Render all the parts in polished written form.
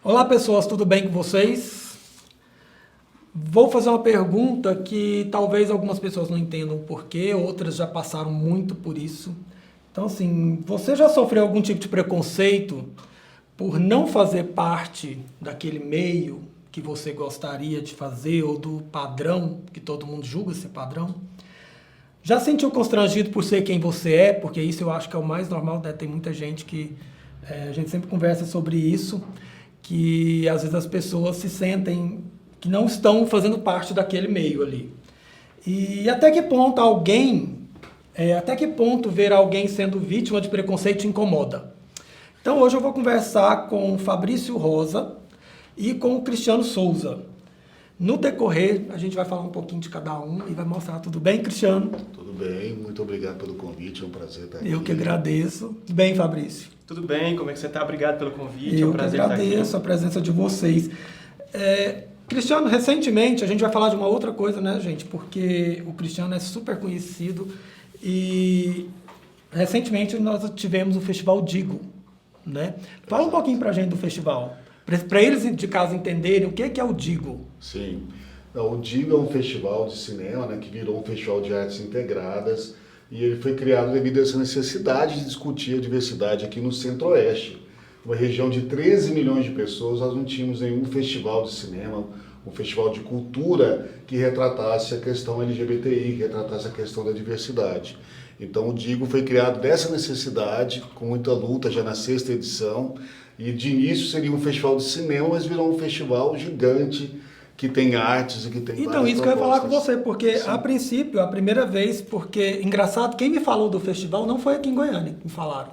Olá pessoas, tudo bem com vocês? Vou fazer uma pergunta que talvez algumas pessoas não entendam o porquê, outras já passaram muito por isso. Então assim, você já sofreu algum tipo de preconceito por não fazer parte daquele meio que você gostaria de fazer ou do padrão que todo mundo julga ser padrão? Já sentiu constrangido por ser quem você é? Porque isso eu acho que é o mais normal, né? Tem muita gente que a gente sempre conversa sobre isso, que às vezes as pessoas se sentem que não estão fazendo parte daquele meio ali. E até que ponto até que ponto ver alguém sendo vítima de preconceito te incomoda? Então hoje eu vou conversar com o Fabrício Rosa e com o Cristiano Souza. No decorrer, a gente vai falar um pouquinho de cada um e vai mostrar. Tudo bem, Cristiano? Tudo bem, muito obrigado pelo convite, é um prazer estar aqui. Eu que agradeço. Tudo bem, Fabrício? Tudo bem, como é que você está? Obrigado pelo convite, é Eu um que prazer estar aqui. agradeço a presença de vocês. Cristiano, recentemente, a gente vai falar de uma outra coisa, né, gente? Porque o Cristiano é super conhecido e recentemente nós tivemos o Festival Digo, né? Fala um pouquinho pra gente do festival, para eles de casa entenderem o que é o Digo. Sim, não, o DIGO é um festival de cinema, né, que virou um festival de artes integradas e ele foi criado devido a essa necessidade de discutir a diversidade aqui no Centro-Oeste. Uma região de 13 milhões de pessoas, nós não tínhamos nenhum festival de cinema, um festival de cultura que retratasse a questão LGBTI, que retratasse a questão da diversidade. Então o DIGO foi criado dessa necessidade, com muita luta, já na 6ª edição, e de início seria um festival de cinema, mas virou um festival gigante, que tem artes e que tem Então, várias isso que eu ia falar com propostas. você, porque Sim. a princípio, a primeira vez, porque, engraçado, quem me falou do festival não foi aqui em Goiânia que me falaram.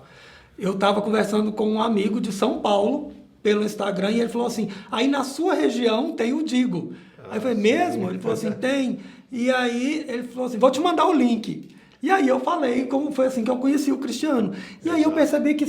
Eu estava conversando com um amigo de São Paulo, pelo Instagram, e ele falou assim, aí na sua região tem o Digo. Aí eu falei, mesmo? Ele falou assim, tem. E aí ele falou assim, vou te mandar o link. E aí eu falei como foi assim que eu conheci o Cristiano. E aí eu percebi que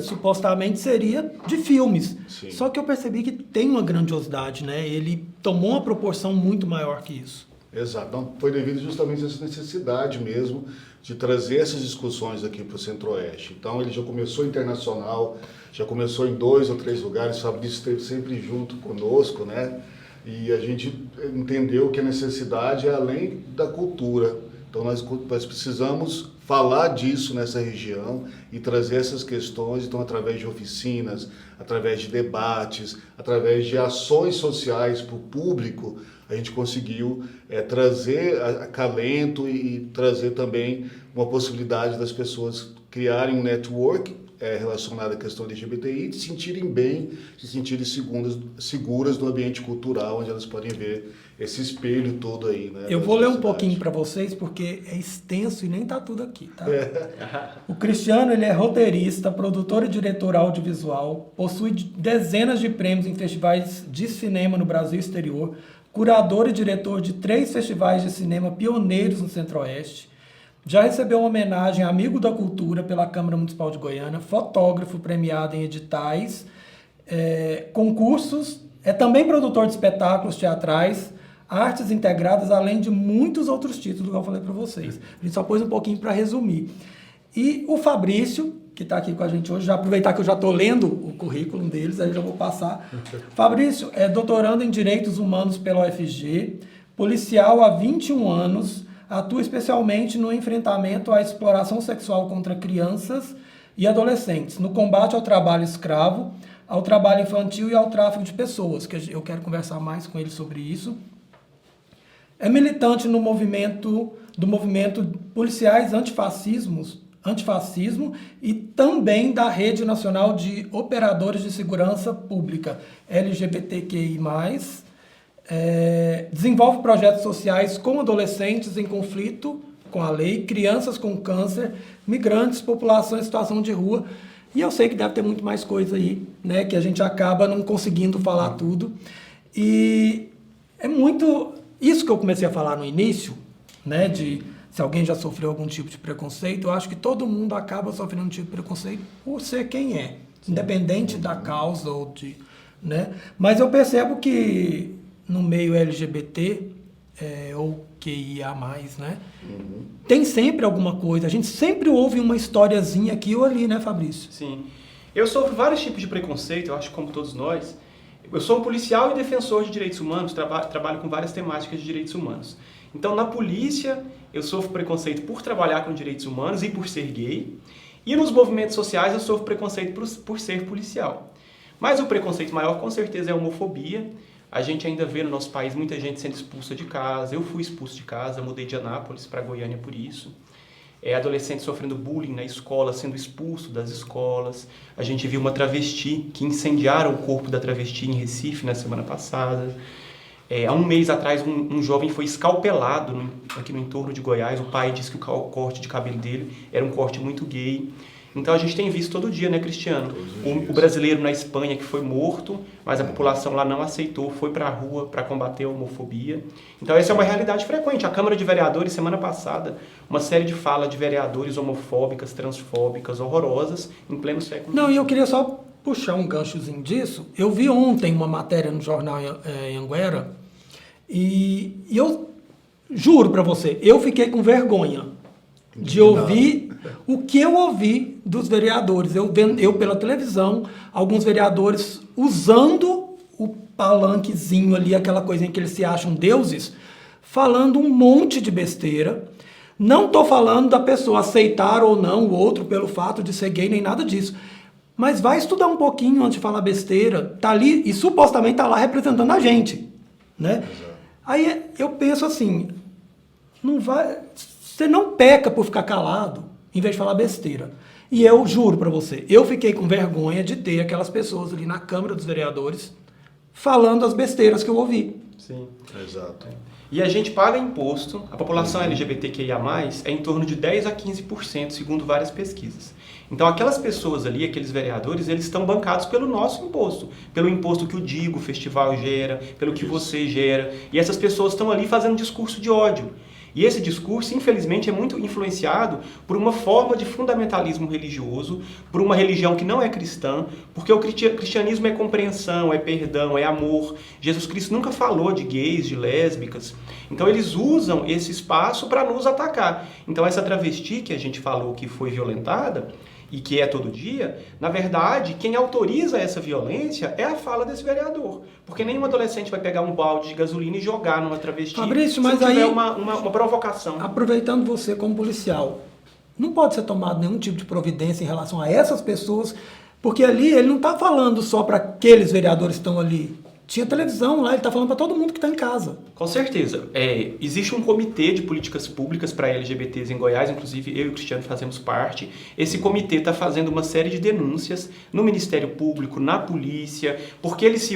supostamente seria de filmes. Sim. Só que eu percebi que tem uma grandiosidade, né? Ele tomou uma proporção muito maior que isso. Exato, então, foi devido justamente a essa necessidade mesmo de trazer essas discussões aqui para o Centro-Oeste. Então ele já começou internacional, já começou em 2 ou 3 lugares, o Fabrício esteve sempre junto conosco, né? E a gente entendeu que a necessidade é além da cultura. Então nós precisamos falar disso nessa região e trazer essas questões, então através de oficinas, através de debates, através de ações sociais para o público, a gente conseguiu trazer acalento e trazer também uma possibilidade das pessoas criarem um network relacionado à questão LGBTI, de se sentirem bem, se sentirem seguras no ambiente cultural, onde elas podem ver esse espelho todo aí, né? Eu vou ler um pouquinho para vocês, porque é extenso e nem tá tudo aqui, tá? O Cristiano, ele é roteirista, produtor e diretor audiovisual, possui dezenas de prêmios em festivais de cinema no Brasil e exterior, curador e diretor de 3 festivais de cinema pioneiros no Centro-Oeste, já recebeu uma homenagem a Amigo da Cultura pela Câmara Municipal de Goiânia, fotógrafo premiado em editais, concursos, é também produtor de espetáculos teatrais, artes integradas, além de muitos outros títulos que eu falei para vocês. A gente só pôs um pouquinho para resumir. E o Fabrício, que está aqui com a gente hoje, já aproveitar que eu já estou lendo o currículo deles, aí eu já vou passar. Fabrício é doutorando em Direitos Humanos pela UFG, policial há 21 anos, atua especialmente no enfrentamento à exploração sexual contra crianças e adolescentes, no combate ao trabalho escravo, ao trabalho infantil e ao tráfico de pessoas, que eu quero conversar mais com ele sobre isso. É militante do movimento Policiais Antifascismo e também da Rede Nacional de Operadores de Segurança Pública, LGBTQI+, desenvolve projetos sociais com adolescentes em conflito com a lei, crianças com câncer, migrantes, população em situação de rua. E eu sei que deve ter muito mais coisa aí, né, que a gente acaba não conseguindo falar tudo. E é muito isso que eu comecei a falar no início, né, de se alguém já sofreu algum tipo de preconceito. Eu acho que todo mundo acaba sofrendo um tipo de preconceito por ser quem é, independente da causa ou de, né? Mas eu percebo que no meio LGBT ou QIA+, né? Tem sempre alguma coisa. A gente sempre ouve uma historiazinha aqui ou ali, né, Fabrício? Sim. Eu sofro vários tipos de preconceito, eu acho que como todos nós. Eu sou um policial e defensor de direitos humanos, trabalho com várias temáticas de direitos humanos. Então, na polícia, eu sofro preconceito por trabalhar com direitos humanos e por ser gay. E nos movimentos sociais, eu sofro preconceito por ser policial. Mas o preconceito maior, com certeza, é a homofobia. A gente ainda vê no nosso país muita gente sendo expulsa de casa. Eu fui expulso de casa, mudei de Anápolis para Goiânia por isso. Adolescente sofrendo bullying na escola, sendo expulso das escolas. A gente viu uma travesti que incendiaram o corpo da travesti em Recife na semana passada. Há um mês atrás, um jovem foi escalpelado aqui no entorno de Goiás. O pai disse que o corte de cabelo dele era um corte muito gay. Então a gente tem visto todo dia, né, Cristiano? O brasileiro na Espanha que foi morto, mas a população lá não aceitou, foi para a rua para combater a homofobia. Então essa é uma realidade frequente. A Câmara de Vereadores, semana passada, uma série de falas de vereadores homofóbicas, transfóbicas, horrorosas, em pleno século Não, XXI. e eu queria só puxar um ganchozinho disso. Eu vi ontem uma matéria no jornal Anhanguera e eu juro para você, eu fiquei com vergonha de ouvir o que eu ouvi dos vereadores. Eu pela televisão, alguns vereadores usando o palanquezinho ali, aquela coisinha que eles se acham deuses, falando um monte de besteira. Não estou falando da pessoa aceitar ou não o outro pelo fato de ser gay, nem nada disso. Mas vai estudar um pouquinho antes de falar besteira. Tá ali e supostamente tá lá representando a gente, né? Aí eu penso assim, você não peca por ficar calado em vez de falar besteira. E eu juro para você, eu fiquei com vergonha de ter aquelas pessoas ali na Câmara dos Vereadores falando as besteiras que eu ouvi. Sim. Exato. E a gente paga imposto, a população LGBTQIA+, é em torno de 10 a 15%, segundo várias pesquisas. Então aquelas pessoas ali, aqueles vereadores, eles estão bancados pelo nosso imposto, pelo imposto que o Digo, o festival gera, pelo que você gera, e essas pessoas estão ali fazendo discurso de ódio. E esse discurso, infelizmente, é muito influenciado por uma forma de fundamentalismo religioso, por uma religião que não é cristã, porque o cristianismo é compreensão, é perdão, é amor. Jesus Cristo nunca falou de gays, de lésbicas. Então eles usam esse espaço para nos atacar. Então essa travesti que a gente falou que foi violentada, e que é todo dia, na verdade, quem autoriza essa violência é a fala desse vereador. Porque nenhum adolescente vai pegar um balde de gasolina e jogar numa travesti Fabrício, mas se tiver aí, uma provocação. aproveitando você como policial, não pode ser tomado nenhum tipo de providência em relação a essas pessoas, porque ali ele não está falando só para aqueles vereadores que estão ali. Tinha televisão lá, ele está falando para todo mundo que está em casa. Com certeza. Existe um comitê de políticas públicas para LGBTs em Goiás, inclusive eu e o Cristiano fazemos parte. Esse comitê está fazendo uma série de denúncias no Ministério Público, na polícia, porque eles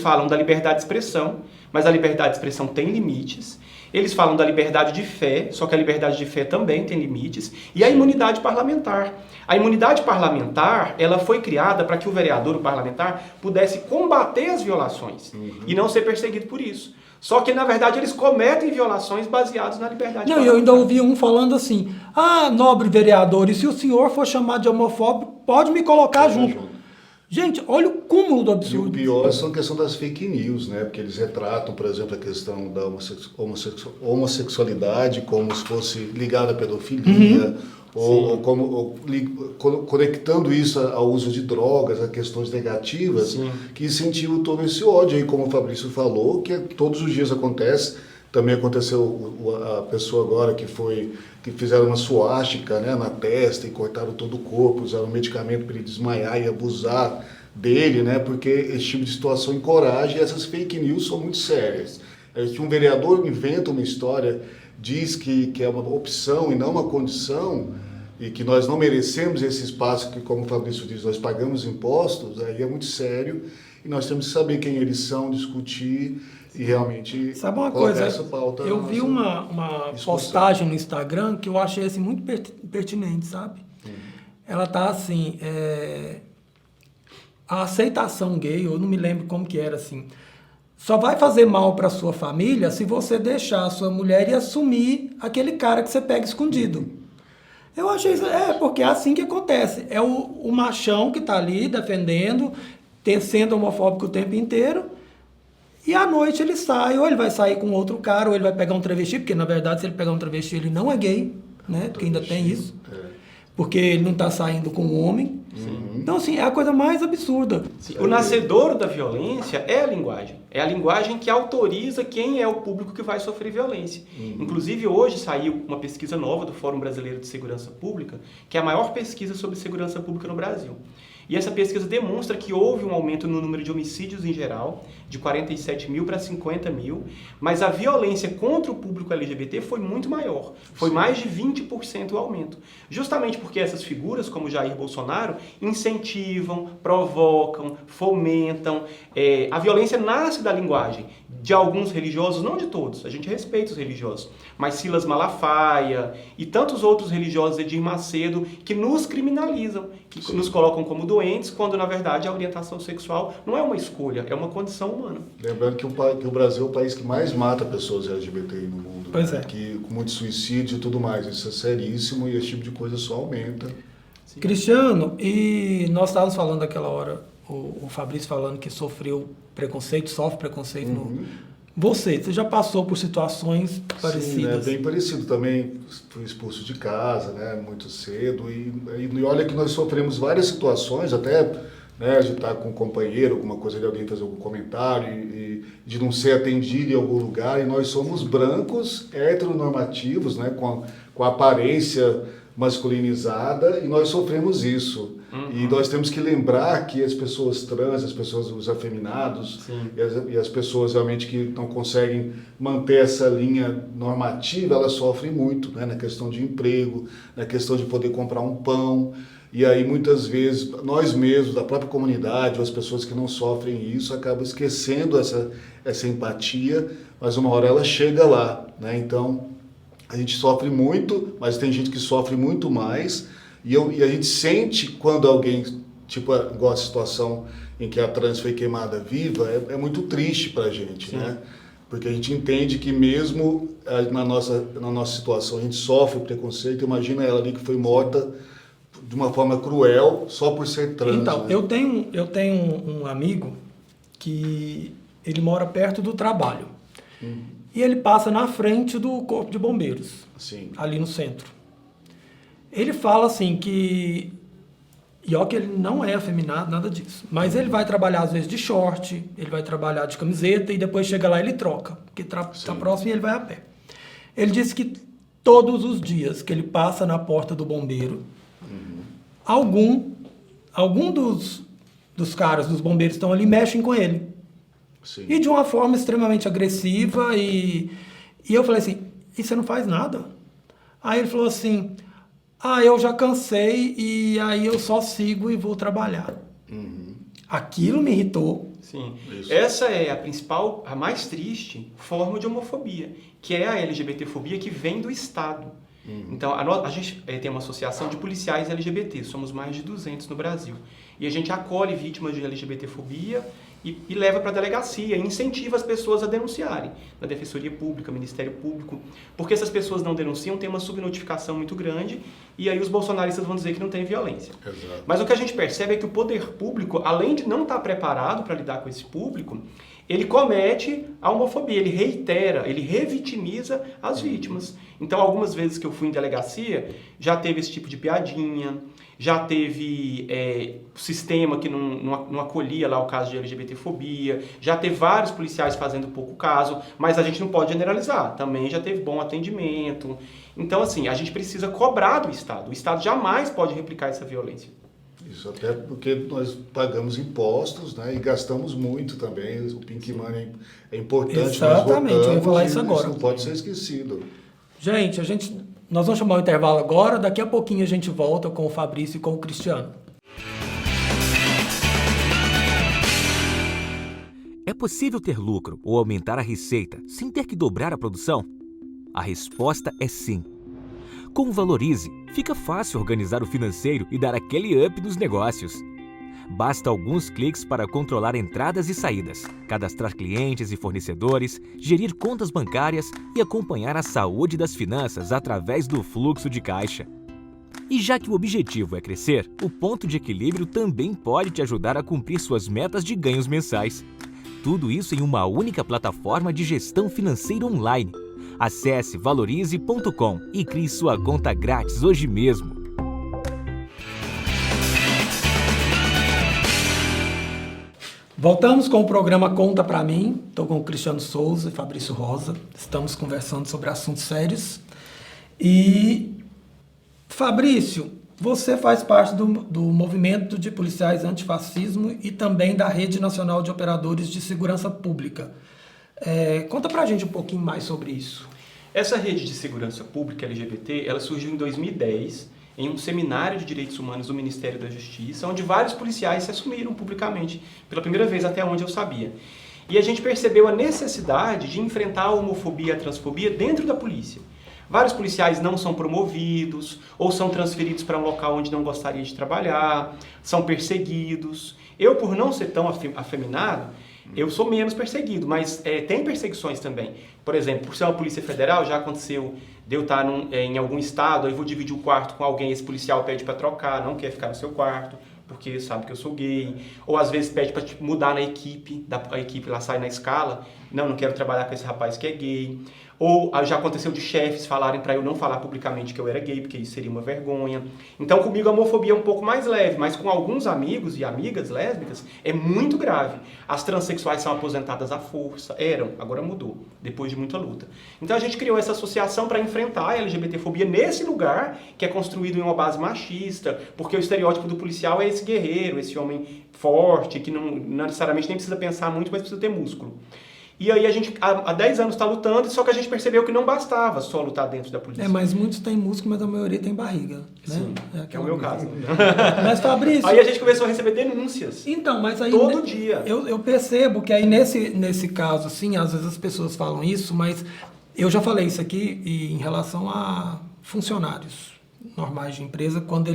falam da liberdade de expressão, mas a liberdade de expressão tem limites. Eles falam da liberdade de fé, só que a liberdade de fé também tem limites. E a imunidade parlamentar. A imunidade parlamentar, ela foi criada para que o vereador, o parlamentar, pudesse combater as violações e não ser perseguido por isso. Só que, na verdade, eles cometem violações baseadas na liberdade Não, parlamentar. eu ainda ouvi um falando assim, nobre vereador, e se o senhor for chamado de homofóbico, pode me colocar junto. Gente, olha o cúmulo do E o absurdo. pior é a questão das fake news, né? Porque eles retratam, por exemplo, a questão da homossexualidade como se fosse ligada à pedofilia, conectando isso ao uso de drogas, a questões negativas, que incentivam todo esse ódio aí, como o Fabrício falou, que todos os dias acontece. Também aconteceu a pessoa agora que fizeram uma suástica, né, na testa e cortaram todo o corpo, usaram um medicamento para ele desmaiar e abusar dele, né, porque esse tipo de situação encoraja e essas fake news são muito sérias. Se um vereador inventa uma história, diz que é uma opção e não uma condição, e que nós não merecemos esse espaço que, como o Fabrício diz, nós pagamos impostos, aí é muito sério e nós temos que saber quem eles são, discutir e realmente sabe uma colocar coisa, essa pauta. eu vi uma postagem no Instagram que eu achei assim, muito pertinente, sabe? Ela tá assim, a aceitação gay, eu não me lembro como que era assim, só vai fazer mal para sua família se você deixar a sua mulher e assumir aquele cara que você pega escondido. Eu achei isso, porque é assim que acontece. É o machão que tá ali defendendo, sendo homofóbico o tempo inteiro, e à noite ele sai, ou ele vai sair com outro cara, ou ele vai pegar um travesti, porque na verdade se ele pegar um travesti ele não é gay, né? Porque ainda tem isso. Porque ele não está saindo com um homem. Então, assim, é a coisa mais absurda. Sim. O nascedouro da violência é a linguagem. É a linguagem que autoriza quem é o público que vai sofrer violência. Inclusive, hoje saiu uma pesquisa nova do Fórum Brasileiro de Segurança Pública, que é a maior pesquisa sobre segurança pública no Brasil. E essa pesquisa demonstra que houve um aumento no número de homicídios em geral, de 47 mil para 50 mil, mas a violência contra o público LGBT foi muito maior. Foi mais de 20% o aumento. Justamente porque essas figuras, como Jair Bolsonaro, incentivam, provocam, fomentam. A violência nasce da linguagem de alguns religiosos, não de todos, a gente respeita os religiosos, mas Silas Malafaia e tantos outros religiosos, Edir Macedo, que nos criminalizam, que nos colocam como doentes, quando na verdade a orientação sexual não é uma escolha, é uma condição humana. Lembrando que o Brasil é o país que mais mata pessoas LGBTI no mundo. Pois é. Que, com muito suicídio e tudo mais. Isso é seríssimo e esse tipo de coisa só aumenta. Sim. Cristiano, e nós estávamos falando naquela hora, o Fabrício falando que sofreu preconceito, sofre preconceito. Você já passou por situações parecidas? Sim, bem parecido também. Fui expulso de casa, né, muito cedo. E olha que nós sofremos várias situações, até né, de estar com um companheiro, alguma coisa de alguém fazer algum comentário e de não ser atendido em algum lugar. E nós somos brancos, heteronormativos, né, com a aparência masculinizada, e nós sofremos isso. E nós temos que lembrar que as pessoas trans, as pessoas, os afeminados, e as pessoas realmente que não conseguem manter essa linha normativa, elas sofrem muito, né, na questão de emprego, na questão de poder comprar um pão. E aí muitas vezes nós mesmos, da própria comunidade, ou as pessoas que não sofrem isso, acabam esquecendo essa empatia, mas uma hora ela chega lá, né? Então a gente sofre muito, mas tem gente que sofre muito mais. E a gente sente quando alguém, tipo, igual a situação em que a trans foi queimada viva, é muito triste pra gente, né? Porque a gente entende que mesmo na nossa situação a gente sofre preconceito. Imagina ela ali que foi morta de uma forma cruel só por ser trans. Então, né? eu tenho um amigo que ele mora perto do trabalho. E ele passa na frente do Corpo de Bombeiros, Sim. ali no centro. Ele fala assim que, e ó que ele não é afeminado, nada disso, mas ele vai trabalhar às vezes de short, ele vai trabalhar de camiseta e depois chega lá e ele troca, porque tá próximo e ele vai a pé. Ele disse que todos os dias que ele passa na porta do bombeiro, algum dos caras, dos bombeiros que estão ali, mexem com ele. Sim. E de uma forma extremamente agressiva e eu falei assim, e você não faz nada? Aí ele falou assim, eu já cansei e aí eu só sigo e vou trabalhar. Aquilo me irritou. Sim. Isso. Essa é a principal, a mais triste forma de homofobia, que é a LGBTfobia que vem do Estado. Então, a gente tem uma associação de policiais LGBT, somos mais de 200 no Brasil. E a gente acolhe vítimas de LGBTfobia e leva para a delegacia, e incentiva as pessoas a denunciarem na Defensoria Pública, Ministério Público, porque essas pessoas não denunciam, tem uma subnotificação muito grande, e aí os bolsonaristas vão dizer que não tem violência. Exato. Mas o que a gente percebe é que o poder público, além de não estar preparado para lidar com esse público, ele comete a homofobia, ele reitera, ele revitimiza as vítimas. Então, algumas vezes que eu fui em delegacia, já teve esse tipo de piadinha, já teve sistema que não acolhia lá o caso de LGBTfobia, já teve vários policiais fazendo pouco caso, mas a gente não pode generalizar, também já teve bom atendimento. Então, assim, a gente precisa cobrar do Estado. O Estado jamais pode replicar essa violência. Isso até porque nós pagamos impostos, né, e gastamos muito também. O Pink Money é importante. Exatamente, nós eu ia falar votamos, isso agora. Isso não pode ser esquecido. Gente, nós vamos chamar o intervalo agora, daqui a pouquinho a gente volta com o Fabrício e com o Cristiano. É possível ter lucro ou aumentar a receita sem ter que dobrar a produção? A resposta é sim. Com o Valorize, fica fácil organizar o financeiro e dar aquele up nos negócios. Basta alguns cliques para controlar entradas e saídas, cadastrar clientes e fornecedores, gerir contas bancárias e acompanhar a saúde das finanças através do fluxo de caixa. E já que o objetivo é crescer, o ponto de equilíbrio também pode te ajudar a cumprir suas metas de ganhos mensais. Tudo isso em uma única plataforma de gestão financeira online. Acesse valorize.com e crie sua conta grátis hoje mesmo. Voltamos com o programa Conta Pra Mim. Estou com o Cristiano Souza e Fabrício Rosa. Estamos conversando sobre assuntos sérios. E, Fabrício, você faz parte do movimento de policiais antifascismo e também da Rede Nacional de Operadores de Segurança Pública. Conta pra gente um pouquinho mais sobre isso. Essa rede de segurança pública LGBT, ela surgiu em 2010, em um seminário de direitos humanos do Ministério da Justiça, onde vários policiais se assumiram publicamente, pela primeira vez até onde eu sabia. E a gente percebeu a necessidade de enfrentar a homofobia e a transfobia dentro da polícia. Vários policiais não são promovidos, ou são transferidos para um local onde não gostaria de trabalhar, são perseguidos. Eu, por não ser tão afeminado, eu sou menos perseguido, mas tem perseguições também. Por exemplo, por ser uma polícia federal, já aconteceu de eu estar em algum estado, aí vou dividir o quarto com alguém, esse policial pede para trocar, não quer ficar no seu quarto, porque sabe que eu sou gay. Ou às vezes pede para mudar na equipe, a equipe lá sai na escala, não quero trabalhar com esse rapaz que é gay. Ou já aconteceu de chefes falarem para eu não falar publicamente que eu era gay, porque isso seria uma vergonha. Então comigo a homofobia é um pouco mais leve, mas com alguns amigos e amigas lésbicas é muito grave. As transexuais são aposentadas à força, agora mudou, depois de muita luta. Então a gente criou essa associação para enfrentar a LGBTfobia nesse lugar que é construído em uma base machista, porque o estereótipo do policial é esse guerreiro, esse homem forte, que não necessariamente nem precisa pensar muito, mas precisa ter músculo. E aí a gente, há 10 anos está lutando, só que a gente percebeu que não bastava só lutar dentro da polícia. Mas muitos têm músculo, mas a maioria tem barriga. Né? Sim, é o meu caso. Mas, Fabrício... Aí a gente começou a receber denúncias. Então, mas aí... Todo dia. Eu percebo que aí nesse caso, assim, às vezes as pessoas falam isso, mas eu já falei isso aqui em relação a funcionários normais de empresa, quando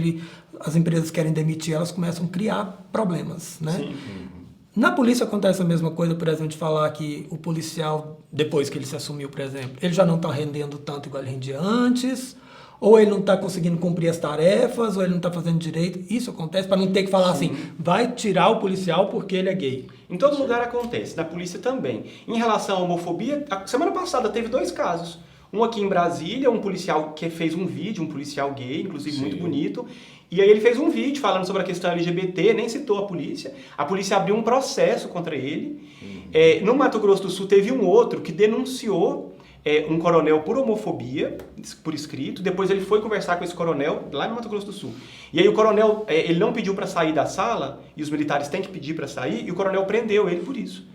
as empresas querem demitir, elas começam a criar problemas, né? Sim. Na polícia acontece a mesma coisa, por exemplo, de falar que o policial, depois que ele se assumiu, por exemplo, ele já não está rendendo tanto igual ele rendia antes, ou ele não está conseguindo cumprir as tarefas, ou ele não está fazendo direito. Isso acontece para não ter que falar assim, vai tirar o policial porque ele é gay. Em todo lugar acontece, na polícia também. Em relação à homofobia, a semana passada teve 2 casos. Um aqui em Brasília, um policial que fez um vídeo, um policial gay, inclusive muito bonito, e aí ele fez um vídeo falando sobre a questão LGBT, nem citou a polícia abriu um processo contra ele. No Mato Grosso do Sul teve um outro que denunciou um coronel por homofobia, por escrito, depois ele foi conversar com esse coronel lá no Mato Grosso do Sul. E aí o coronel, ele não pediu para sair da sala, e os militares têm que pedir para sair, e o coronel prendeu ele por isso.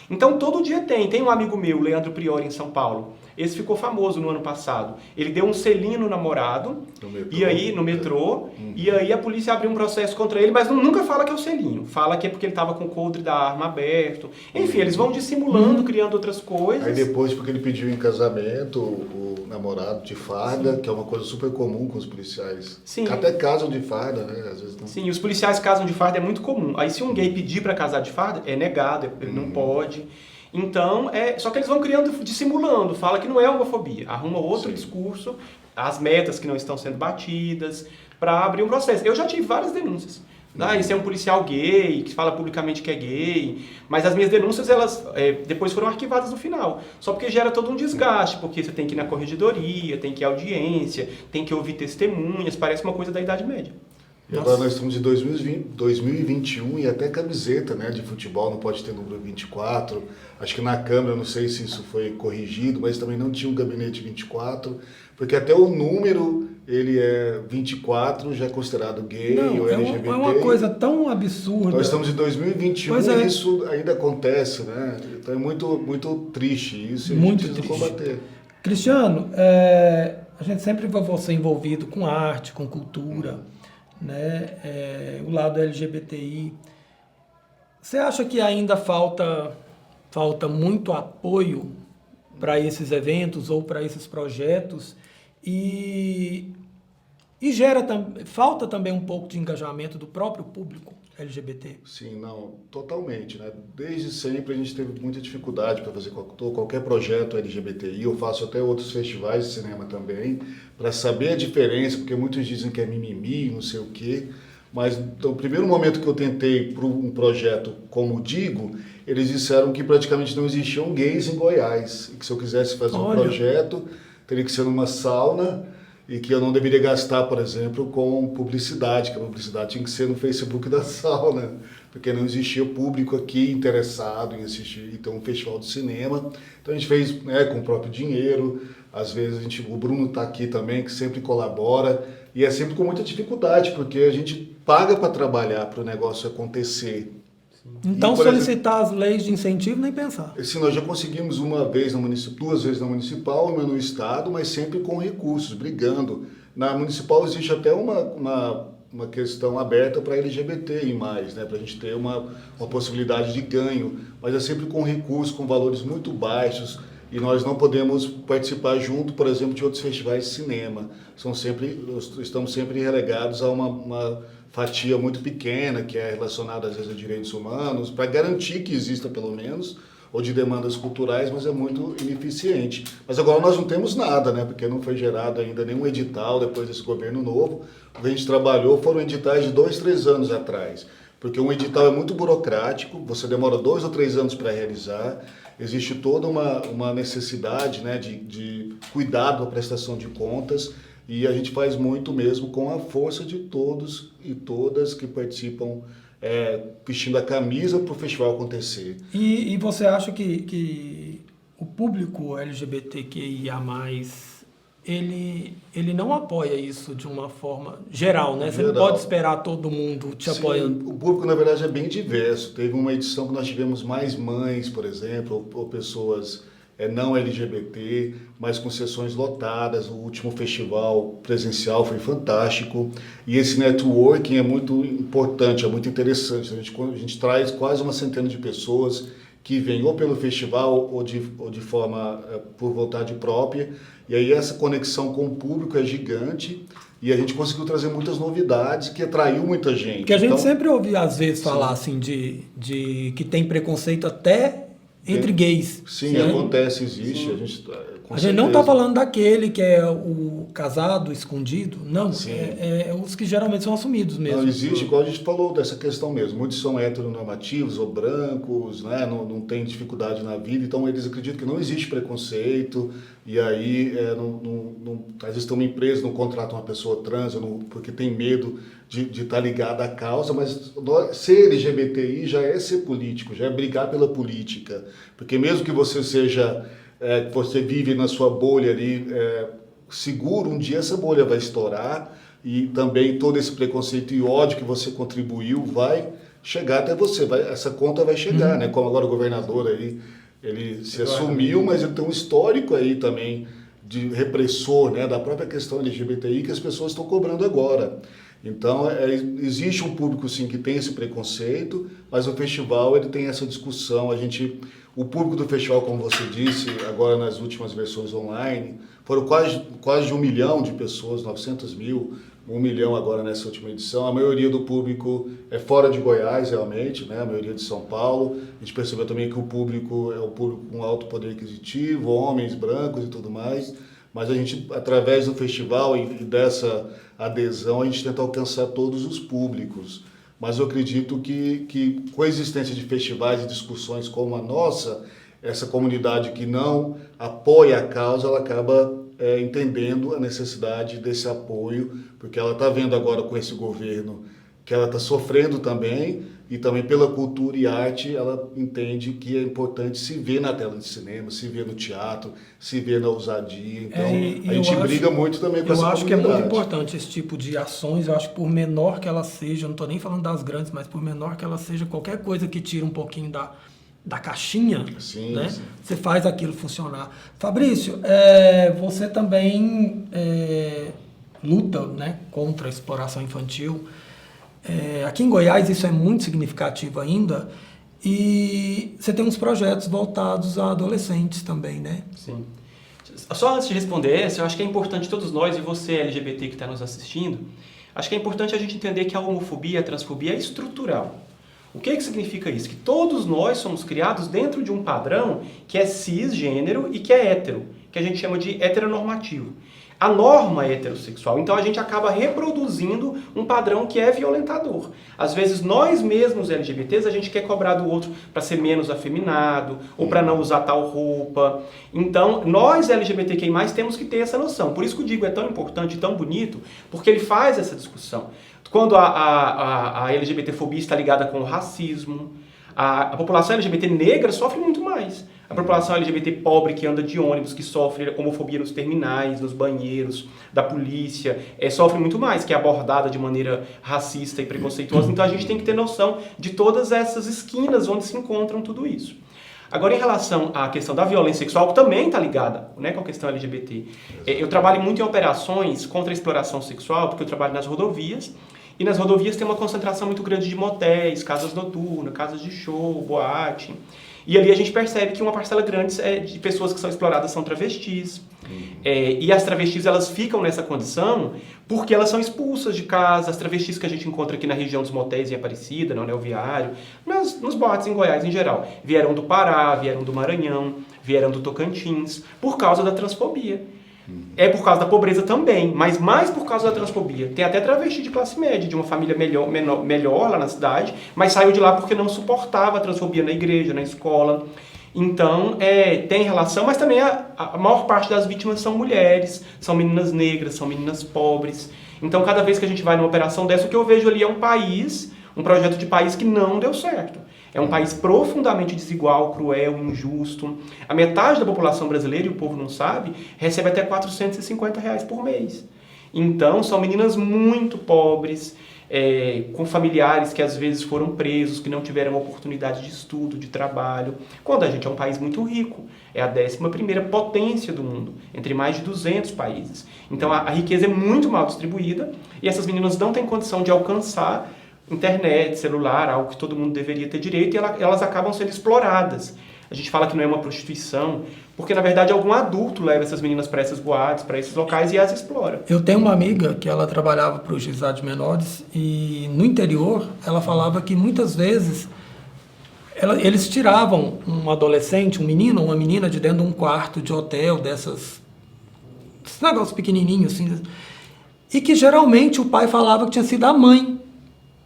Então todo dia tem um amigo meu, Leandro Priori, em São Paulo. Esse ficou famoso no ano passado. Ele deu um selinho no namorado, no metrô, e aí a polícia abriu um processo contra ele, mas nunca fala que é o selinho. Fala que é porque ele estava com o coldre da arma aberto. Enfim, eles vão dissimulando, criando outras coisas. Aí depois, porque ele pediu em casamento o namorado de farda, que é uma coisa super comum com os policiais. Sim. Até casam de farda, né? Às vezes não. Sim, os policiais casam de farda, é muito comum. Aí se um gay pedir para casar de farda, é negado, ele não pode. Então, só que eles vão criando, dissimulando, fala que não é homofobia, arruma outro discurso, as metas que não estão sendo batidas, para abrir um processo. Eu já tive várias denúncias. Esse é um policial gay, que fala publicamente que é gay, mas as minhas denúncias, elas depois foram arquivadas no final. Só porque gera todo um desgaste, porque você tem que ir na corregedoria, tem que ir à audiência, tem que ouvir testemunhas, parece uma coisa da Idade Média. E agora nós estamos em 2021 e até camiseta, né, de futebol não pode ter número 24. Acho que na Câmara, não sei se isso foi corrigido, mas também não tinha um gabinete 24, porque até o número, ele é 24, já é considerado gay ou LGBT. É uma coisa tão absurda. Nós estamos em 2021 e isso ainda acontece, né? Então é muito, muito triste isso e muito a gente precisa combater. Cristiano, a gente sempre vai você envolvido com arte, com cultura, né? O lado LGBTI. Você acha que ainda falta muito apoio para esses eventos ou para esses projetos e falta também um pouco de engajamento do próprio público LGBT? Sim, não, totalmente, né? Desde sempre a gente teve muita dificuldade para fazer qualquer projeto LGBTI. Eu faço até outros festivais de cinema também, para saber a diferença, porque muitos dizem que é mimimi, não sei o quê. Mas no primeiro momento que eu tentei para um projeto como Digo, eles disseram que praticamente não existiam gays em Goiás. E que se eu quisesse fazer um projeto, teria que ser numa sauna e que eu não deveria gastar, por exemplo, com publicidade, que a publicidade tinha que ser no Facebook da SAL, né? Porque não existia público aqui interessado em assistir, então, um festival de cinema. Então a gente fez, né, com o próprio dinheiro, às vezes o Bruno está aqui também, que sempre colabora, e é sempre com muita dificuldade, porque a gente paga para trabalhar, para o negócio acontecer. Então, E, por solicitar as leis de incentivo, nem pensar. Assim, nós já conseguimos duas vezes na municipal, uma no estado, mas sempre com recursos, brigando. Na municipal existe até uma questão aberta para LGBT e mais, né? Para a gente ter uma possibilidade de ganho, mas é sempre com recursos, com valores muito baixos, e nós não podemos participar junto, por exemplo, de outros festivais de cinema. Estamos sempre relegados a uma fatia muito pequena, que é relacionada às vezes a direitos humanos, para garantir que exista pelo menos, ou de demandas culturais, mas é muito ineficiente. Mas agora nós não temos nada, né? Porque não foi gerado ainda nenhum edital depois desse governo novo. O que a gente trabalhou foram editais de 2, 3 anos atrás. Porque um edital é muito burocrático, você demora 2 ou 3 anos para realizar, existe toda uma necessidade, né, de cuidado da prestação de contas, e a gente faz muito mesmo com a força de todos e todas que participam, vestindo a camisa para o festival acontecer. E você acha que o público LGBTQIA+, ele não apoia isso de uma forma geral, né? Você não pode esperar todo mundo te apoiando. O público, na verdade, é bem diverso. Teve uma edição que nós tivemos mais mães, por exemplo, ou pessoas não LGBT, mas com sessões lotadas. O último festival presencial foi fantástico. E esse networking é muito importante, é muito interessante. A gente traz quase uma centena de pessoas que vêm ou pelo festival ou de forma por vontade própria. E aí essa conexão com o público é gigante e a gente conseguiu trazer muitas novidades que atraiu muita gente. Porque a gente sempre ouve, às vezes, falar assim de que tem preconceito até entre gays. Sim, né? acontece, existe. Sim. A gente não está falando daquele que é o casado escondido, não, é os que geralmente são assumidos mesmo. Não, existe, igual a gente falou dessa questão mesmo, muitos são heteronormativos ou brancos, né? Não tem dificuldade na vida, então eles acreditam que não existe preconceito, e aí às vezes estão em empresa, não contratam uma pessoa trans, porque tem medo de estar ligada à causa, mas ser LGBTI já é ser político, já é brigar pela política, porque mesmo que você seja... você vive na sua bolha ali seguro, um dia essa bolha vai estourar e também todo esse preconceito e ódio que você contribuiu vai chegar até você, essa conta vai chegar, né? Como agora o governador aí, ele se assumiu, mas ele tem um histórico aí também de repressor, né? Da própria questão LGBTI que as pessoas estão cobrando agora. Então, existe um público, sim, que tem esse preconceito, mas o festival ele tem essa discussão. O público do festival, como você disse, agora nas últimas versões online, foram quase 1 milhão de pessoas, 900 mil, 1 milhão agora nessa última edição. A maioria do público é fora de Goiás, realmente, né? A maioria de São Paulo. A gente percebeu também que o público é um público com alto poder aquisitivo, homens brancos e tudo mais. Mas a gente, através do festival e dessa adesão, a gente tenta alcançar todos os públicos. Mas eu acredito que com a existência de festivais e discussões como a nossa, essa comunidade que não apoia a causa, ela acaba entendendo a necessidade desse apoio, porque ela está vendo agora com esse governo que ela está sofrendo também, e também pela cultura e arte, ela entende que é importante se ver na tela de cinema, se ver no teatro, se ver na ousadia. Então, a gente briga muito também com essa comunidade. Eu acho que é muito importante esse tipo de ações. Eu acho que por menor que ela seja, não estou nem falando das grandes, mas por menor que ela seja, qualquer coisa que tire um pouquinho da caixinha, sim, né? Sim. Você faz aquilo funcionar. Fabrício, você também luta, né, contra a exploração infantil. Aqui em Goiás isso é muito significativo ainda, e você tem uns projetos voltados a adolescentes também, né? Sim. Só antes de responder essa, eu acho que é importante todos nós, e você LGBT que está nos assistindo, acho que é importante a gente entender que a homofobia, a transfobia é estrutural. O que significa isso? Que todos nós somos criados dentro de um padrão que é cisgênero e que é hétero, que a gente chama de heteronormativo. a norma heterossexual. Então a gente acaba reproduzindo um padrão que é violentador. Às vezes nós mesmos LGBTs, a gente quer cobrar do outro para ser menos afeminado ou para não usar tal roupa. Então nós LGBTQI+, temos que ter essa noção. Por isso que o Digo é tão importante e tão bonito, porque ele faz essa discussão. Quando a LGBTfobia está ligada com o racismo, a população LGBT negra sofre muito mais. A população LGBT pobre que anda de ônibus, que sofre homofobia nos terminais, nos banheiros, da polícia, sofre muito mais, que é abordada de maneira racista e preconceituosa. Então a gente tem que ter noção de todas essas esquinas onde se encontram tudo isso. Agora, em relação à questão da violência sexual, que também está ligada, né, com a questão LGBT, eu trabalho muito em operações contra a exploração sexual, porque eu trabalho nas rodovias, e nas rodovias tem uma concentração muito grande de motéis, casas noturnas, casas de show, boate. E ali a gente percebe que uma parcela grande de pessoas que são exploradas são travestis. E as travestis, elas ficam nessa condição porque elas são expulsas de casa. As travestis que a gente encontra aqui na região dos motéis em Aparecida, no Anel Viário, nos boates em Goiás em geral, vieram do Pará, vieram do Maranhão, vieram do Tocantins, por causa da transfobia. É por causa da pobreza também, mas mais por causa da transfobia. Tem até travesti de classe média, de uma família melhor lá na cidade, mas saiu de lá porque não suportava a transfobia na igreja, na escola. Então, tem relação, mas também a maior parte das vítimas são mulheres, são meninas negras, são meninas pobres. Então, cada vez que a gente vai numa operação dessa, o que eu vejo ali é um país, um projeto de país que não deu certo. É um país profundamente desigual, cruel, injusto. A metade da população brasileira, e o povo não sabe, recebe até R$450 por mês. Então, são meninas muito pobres, com familiares que às vezes foram presos, que não tiveram oportunidade de estudo, de trabalho. Quando a gente é um país muito rico, é a 11ª potência do mundo, entre mais de 200 países. Então, a riqueza é muito mal distribuída e essas meninas não têm condição de alcançar internet, celular, algo que todo mundo deveria ter direito, e elas acabam sendo exploradas. A gente fala que não é uma prostituição, porque na verdade algum adulto leva essas meninas para essas boates, para esses locais e as explora. Eu tenho uma amiga que ela trabalhava para o juizado de menores e no interior ela falava que muitas vezes eles tiravam um adolescente, um menino ou uma menina de dentro de um quarto de hotel, esses negócios pequenininhos assim, e que geralmente o pai falava que tinha sido a mãe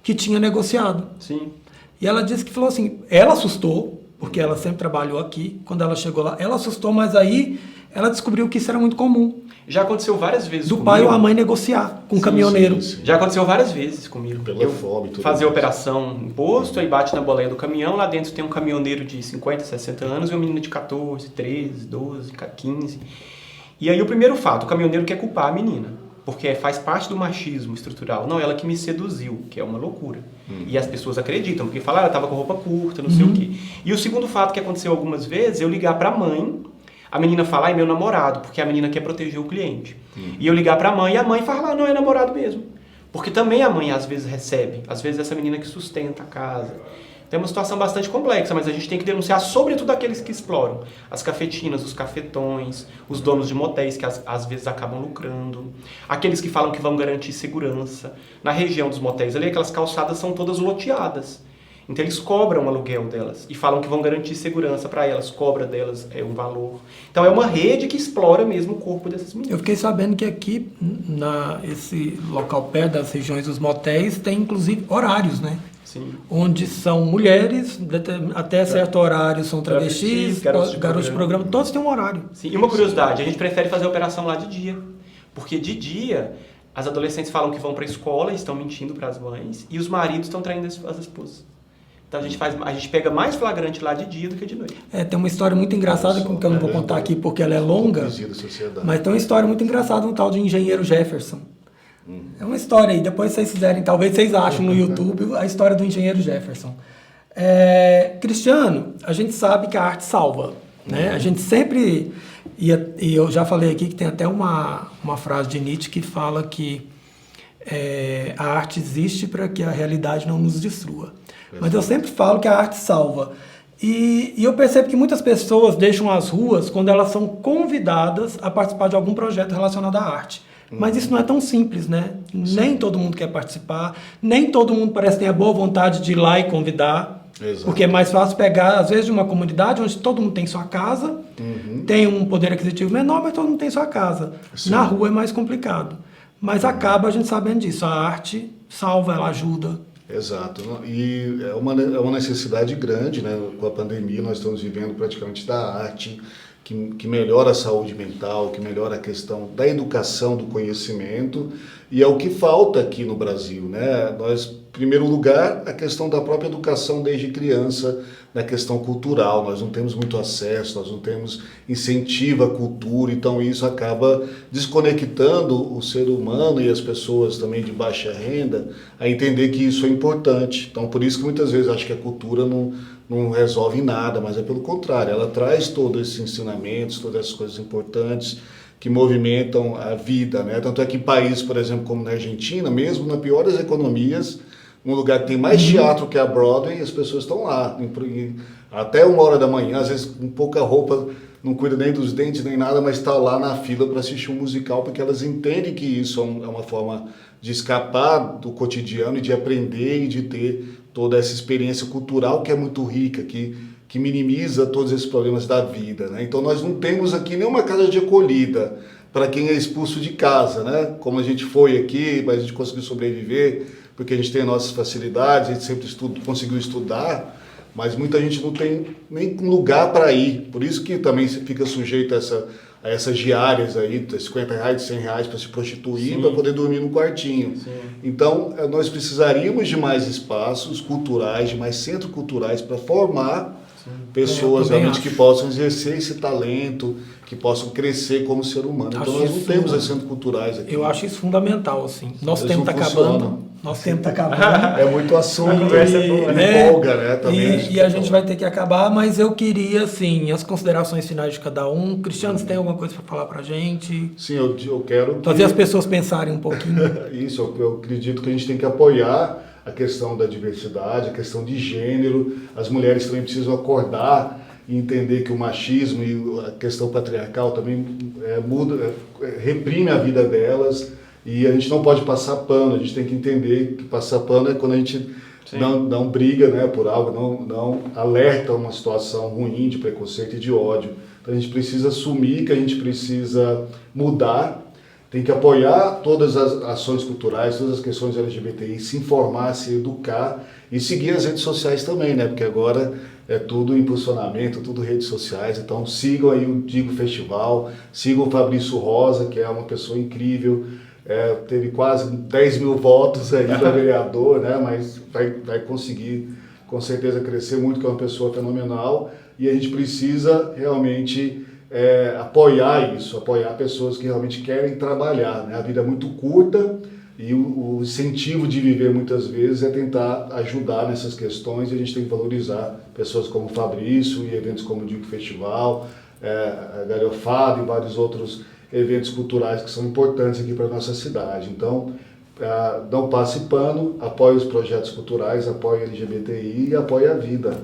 que tinha negociado. Sim. E ela disse que falou assim, ela assustou, porque ela sempre trabalhou aqui, quando ela chegou lá, ela assustou, mas aí ela descobriu que isso era muito comum. Já aconteceu várias vezes do comigo. pai ou a mãe negociar com o caminhoneiro. Sim. Já aconteceu várias vezes comigo. Pela fome e tudo fazer mais. operação em posto, aí bate na boleia do caminhão, lá dentro tem um caminhoneiro de 50, 60 anos e uma menina de 14, 13, 12, 15. E aí o primeiro fato, o caminhoneiro quer culpar a menina. Porque faz parte do machismo estrutural. Não, ela que me seduziu, que é uma loucura. E as pessoas acreditam, porque falam, ela estava com roupa curta, não sei o quê. E o segundo fato que aconteceu algumas vezes, eu ligar para a mãe, a menina falar, é meu namorado, porque a menina quer proteger o cliente. E eu ligar para a mãe, e a mãe falar, não, é namorado mesmo. Porque também a mãe às vezes recebe, às vezes essa menina que sustenta a casa. Então é uma situação bastante complexa, mas a gente tem que denunciar sobretudo aqueles que exploram. As cafetinas, os cafetões, os donos de motéis que às vezes acabam lucrando. Aqueles que falam que vão garantir segurança. Na região dos motéis ali, aquelas calçadas são todas loteadas. Então eles cobram o aluguel delas e falam que vão garantir segurança para elas, cobra delas um valor. Então é uma rede que explora mesmo o corpo dessas meninas. Eu fiquei sabendo que aqui, esse local perto das regiões dos motéis, tem inclusive horários, né? Sim. Onde são mulheres, até certo horário são travestis, garotos de programa, todos têm um horário. Sim. E uma curiosidade, a gente prefere fazer a operação lá de dia, porque de dia as adolescentes falam que vão para a escola e estão mentindo para as mães, e os maridos estão traindo as esposas. Então a gente pega mais flagrante lá de dia do que de noite. Tem uma história muito engraçada, que eu não vou contar aqui porque ela é longa, mas tem uma história muito engraçada, um tal de engenheiro Jefferson. É uma história aí, depois vocês fizerem, talvez vocês achem no YouTube a história do engenheiro Jefferson. Cristiano, a gente sabe que a arte salva, né? A gente sempre, e eu já falei aqui que tem até uma frase de Nietzsche que fala que a arte existe para que a realidade não nos destrua. Mas eu sempre falo que a arte salva. E eu percebo que muitas pessoas deixam as ruas quando elas são convidadas a participar de algum projeto relacionado à arte. Mas isso não é tão simples, né? Sim. Nem todo mundo quer participar, nem todo mundo parece ter a boa vontade de ir lá e convidar. Exato. Porque é mais fácil pegar, às vezes, de uma comunidade onde todo mundo tem sua casa, tem um poder aquisitivo menor, mas todo mundo tem sua casa. Sim. Na rua é mais complicado. Mas acaba a gente sabendo disso. A arte salva, ela ajuda. Exato. E é uma necessidade grande, né? Com a pandemia, nós estamos vivendo praticamente da arte, que melhora a saúde mental, que melhora a questão da educação, do conhecimento, e é o que falta aqui no Brasil, né? Nós, em primeiro lugar, a questão da própria educação desde criança, na questão cultural, nós não temos muito acesso, nós não temos incentivo à cultura, então isso acaba desconectando o ser humano e as pessoas também de baixa renda a entender que isso é importante. Então, por isso que muitas vezes acho que a cultura não resolve nada, mas é pelo contrário, ela traz todos esses ensinamentos, todas essas coisas importantes que movimentam a vida, né? Tanto é que em países, por exemplo, como na Argentina, mesmo na pior das economias, um lugar que tem mais teatro que a Broadway, as pessoas estão lá, até 1h da manhã, às vezes com pouca roupa, não cuida nem dos dentes nem nada, mas está lá na fila para assistir um musical, porque elas entendem que isso é uma forma de escapar do cotidiano e de aprender e de ter toda essa experiência cultural que é muito rica, que minimiza todos esses problemas da vida, né? Então nós não temos aqui nenhuma casa de acolhida para quem é expulso de casa, né? Como a gente foi aqui, mas a gente conseguiu sobreviver, porque a gente tem nossas facilidades, a gente sempre conseguiu estudar, mas muita gente não tem nem lugar para ir. Por isso que também fica sujeito a essas diárias aí, de R$50, R$100 para se prostituir, para poder dormir no quartinho. Sim. Então, nós precisaríamos de mais espaços culturais, de mais centros culturais para formar pessoas realmente que possam exercer esse talento, que possam crescer como ser humano. Então nós não temos esses centros culturais aqui. Eu acho isso fundamental, assim. Nosso tempo está acabando. Nosso tempo está acabando. É muito assunto. A conversa é boa, né? Empolga, né? Também e a gente vai ter que acabar, mas eu queria, assim, as considerações finais de cada um. Cristiano, você tem alguma coisa para falar para a gente? Sim, eu quero fazer as pessoas pensarem um pouquinho. Isso, eu acredito que a gente tem que apoiar a questão da diversidade, a questão de gênero. As mulheres também precisam acordar e entender que o machismo e a questão patriarcal também reprime a vida delas, e a gente não pode passar pano. A gente tem que entender que passar pano é quando a gente não briga, né, por algo, não alerta uma situação ruim de preconceito e de ódio. Então a gente precisa assumir que a gente precisa mudar. Tem que apoiar todas as ações culturais, todas as questões LGBTI, se informar, se educar e seguir as redes sociais também, né? Porque agora é tudo impulsionamento, tudo redes sociais. Então sigam aí o Digo Festival, sigam o Fabrício Rosa, que é uma pessoa incrível. Teve quase 10 mil votos aí para vereador, né? Mas vai conseguir com certeza crescer muito, que é uma pessoa fenomenal. E a gente precisa realmente apoiar isso, apoiar pessoas que realmente querem trabalhar, né? A vida é muito curta e o incentivo de viver muitas vezes é tentar ajudar nessas questões, e a gente tem que valorizar pessoas como o Fabrício e eventos como o Digo Festival, a Galhofada e vários outros eventos culturais que são importantes aqui para a nossa cidade. Então, não passe pano, apoie os projetos culturais, apoie a LGBTI e apoie a vida.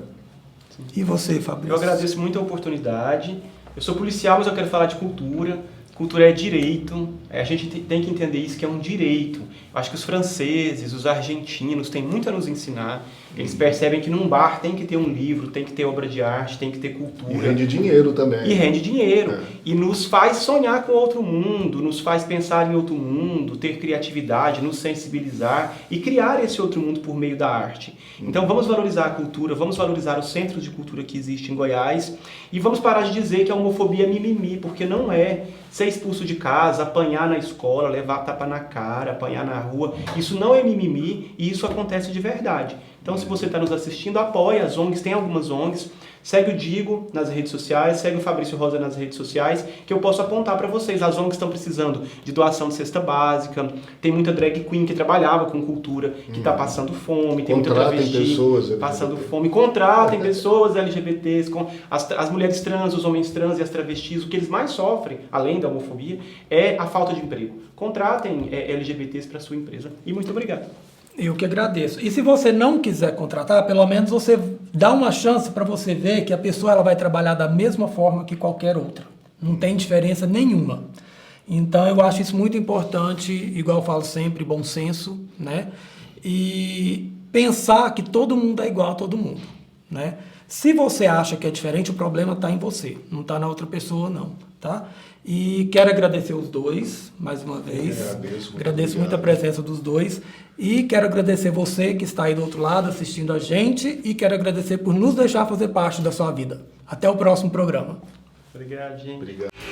E você, Fabrício? Eu agradeço muito a oportunidade. Eu sou policial, mas eu quero falar de cultura. Cultura é direito, a gente tem que entender isso, que é um direito. Eu acho que os franceses, os argentinos têm muito a nos ensinar. Eles percebem que num bar tem que ter um livro, tem que ter obra de arte, tem que ter cultura. E rende dinheiro também. E rende dinheiro. E nos faz sonhar com outro mundo, nos faz pensar em outro mundo, ter criatividade, nos sensibilizar e criar esse outro mundo por meio da arte. Então vamos valorizar a cultura, vamos valorizar os centros de cultura que existem em Goiás e vamos parar de dizer que a homofobia é mimimi, porque não é. Ser expulso de casa, apanhar na escola, levar tapa na cara, apanhar na rua, isso não é mimimi e isso acontece de verdade. Então, se você está nos assistindo, apoie as ONGs, tem algumas ONGs, segue o Digo nas redes sociais, segue o Fabrício Rosa nas redes sociais, que eu posso apontar para vocês. As ONGs estão precisando de doação de cesta básica, tem muita drag queen que trabalhava com cultura, que está passando fome, tem muita travesti passando fome. Contratem pessoas LGBTs, as mulheres trans, os homens trans e as travestis. O que eles mais sofrem, além da homofobia, é a falta de emprego. Contratem LGBTs para sua empresa. E muito obrigado. Eu que agradeço. E se você não quiser contratar, pelo menos você dá uma chance para você ver que a pessoa ela vai trabalhar da mesma forma que qualquer outra. Não tem diferença nenhuma. Então eu acho isso muito importante, igual eu falo sempre, bom senso, né? E pensar que todo mundo é igual a todo mundo, né? Se você acha que é diferente, o problema está em você, não está na outra pessoa, não, tá? E quero agradecer os dois, mais uma vez. Agradeço muito a presença dos dois. E quero agradecer você que está aí do outro lado assistindo a gente e quero agradecer por nos deixar fazer parte da sua vida. Até o próximo programa. Obrigado, gente. Obrigado.